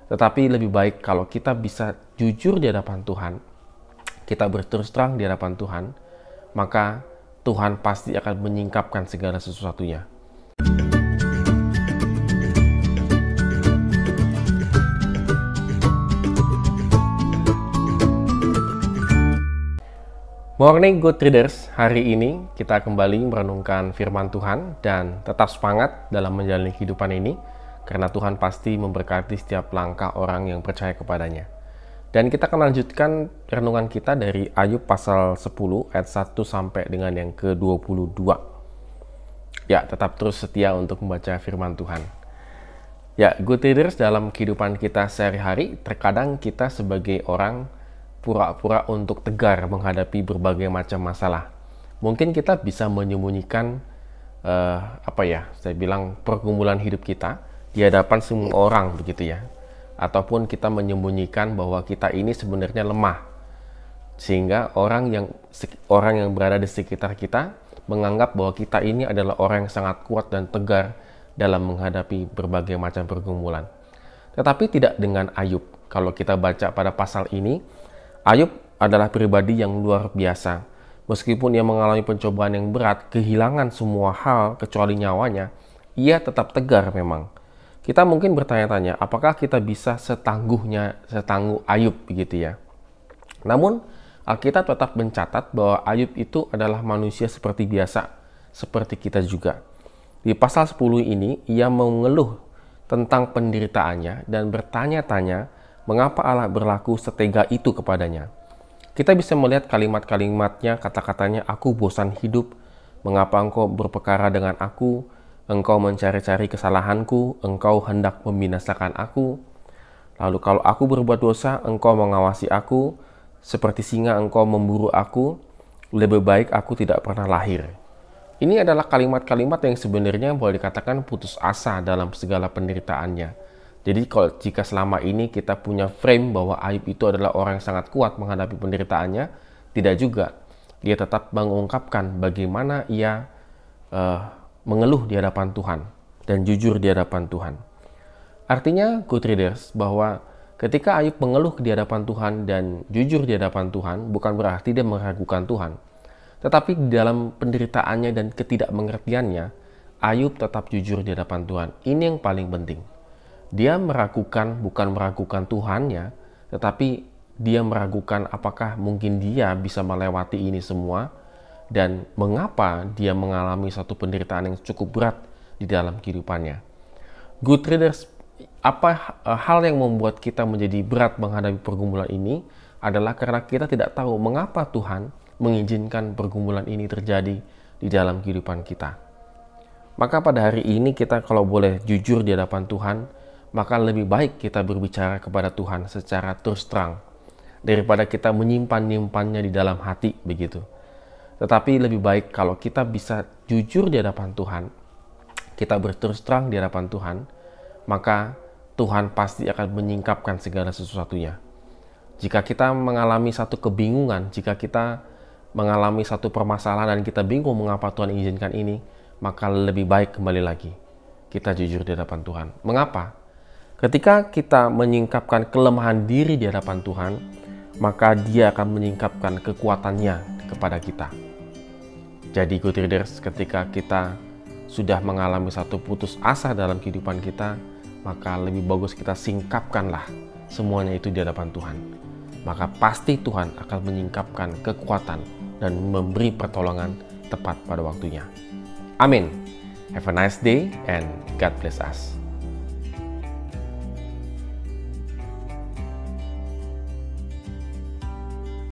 Tetapi lebih baik kalau kita bisa jujur di hadapan Tuhan, kita berterus terang di hadapan Tuhan, maka Tuhan pasti akan menyingkapkan segala sesuatunya. Morning Good Readers, hari ini kita kembali merenungkan firman Tuhan dan tetap semangat dalam menjalani kehidupan ini karena Tuhan pasti memberkati setiap langkah orang yang percaya kepadanya. Dan kita akan lanjutkan renungan kita dari Ayub pasal 10 ayat 1 sampai dengan yang ke-22. Ya, tetap terus setia untuk membaca firman Tuhan. Ya, Good Readers, dalam kehidupan kita sehari-hari, terkadang kita sebagai orang pura-pura untuk tegar menghadapi berbagai macam masalah. Mungkin kita bisa menyembunyikan saya bilang pergumulan hidup kita di hadapan semua orang begitu ya. Ataupun kita menyembunyikan bahwa kita ini sebenarnya lemah. Sehingga orang yang berada di sekitar kita menganggap bahwa kita ini adalah orang yang sangat kuat dan tegar dalam menghadapi berbagai macam pergumulan. Tetapi tidak dengan Ayub. Kalau kita baca pada pasal ini, Ayub adalah pribadi yang luar biasa. Meskipun ia mengalami pencobaan yang berat, kehilangan semua hal kecuali nyawanya, ia tetap tegar memang. Kita mungkin bertanya-tanya, apakah kita bisa setangguh Ayub begitu ya? Namun, Alkitab tetap mencatat bahwa Ayub itu adalah manusia seperti biasa, seperti kita juga. Di pasal 10 ini, ia mengeluh tentang penderitaannya dan bertanya-tanya mengapa Allah berlaku setega itu kepadanya. Kita bisa melihat kalimat-kalimatnya, kata-katanya, aku bosan hidup, mengapa engkau berperkara dengan aku, engkau mencari-cari kesalahanku, engkau hendak membinasakan aku. Lalu kalau aku berbuat dosa, engkau mengawasi aku, seperti singa engkau memburu aku, lebih baik aku tidak pernah lahir. Ini adalah kalimat-kalimat yang sebenarnya boleh dikatakan putus asa dalam segala penderitaannya. Jadi jika selama ini kita punya frame bahwa Ayub itu adalah orang yang sangat kuat menghadapi penderitaannya, tidak juga. Dia tetap mengungkapkan bagaimana ia mengeluh di hadapan Tuhan dan jujur di hadapan Tuhan. Artinya, Good Readers, bahwa ketika Ayub mengeluh di hadapan Tuhan dan jujur di hadapan Tuhan, bukan berarti dia meragukan Tuhan. Tetapi di dalam penderitaannya dan ketidakmengertiannya, Ayub tetap jujur di hadapan Tuhan. Ini yang paling penting. Dia bukan meragukan Tuhannya, tetapi dia meragukan apakah mungkin dia bisa melewati ini semua dan mengapa dia mengalami satu penderitaan yang cukup berat di dalam kehidupannya. Good Readers, hal yang membuat kita menjadi berat menghadapi pergumulan ini adalah karena kita tidak tahu mengapa Tuhan mengizinkan pergumulan ini terjadi di dalam kehidupan kita. Maka pada hari ini kita kalau boleh jujur di hadapan Tuhan, maka lebih baik kita berbicara kepada Tuhan secara terus terang daripada kita menyimpan-nyimpannya di dalam hati begitu. Tetapi lebih baik kalau kita bisa jujur di hadapan Tuhan, kita berterus terang di hadapan Tuhan, maka Tuhan pasti akan menyingkapkan segala sesuatunya. Jika kita mengalami satu kebingungan, jika kita mengalami satu permasalahan dan kita bingung mengapa Tuhan izinkan ini, maka lebih baik kembali lagi kita jujur di hadapan Tuhan. Mengapa? Ketika kita menyingkapkan kelemahan diri di hadapan Tuhan, maka Dia akan menyingkapkan kekuatannya kepada kita. Jadi Good Readers, ketika kita sudah mengalami satu putus asa dalam kehidupan kita, maka lebih bagus kita singkapkanlah semuanya itu di hadapan Tuhan. Maka pasti Tuhan akan menyingkapkan kekuatan dan memberi pertolongan tepat pada waktunya. Amin. Have a nice day and God bless us.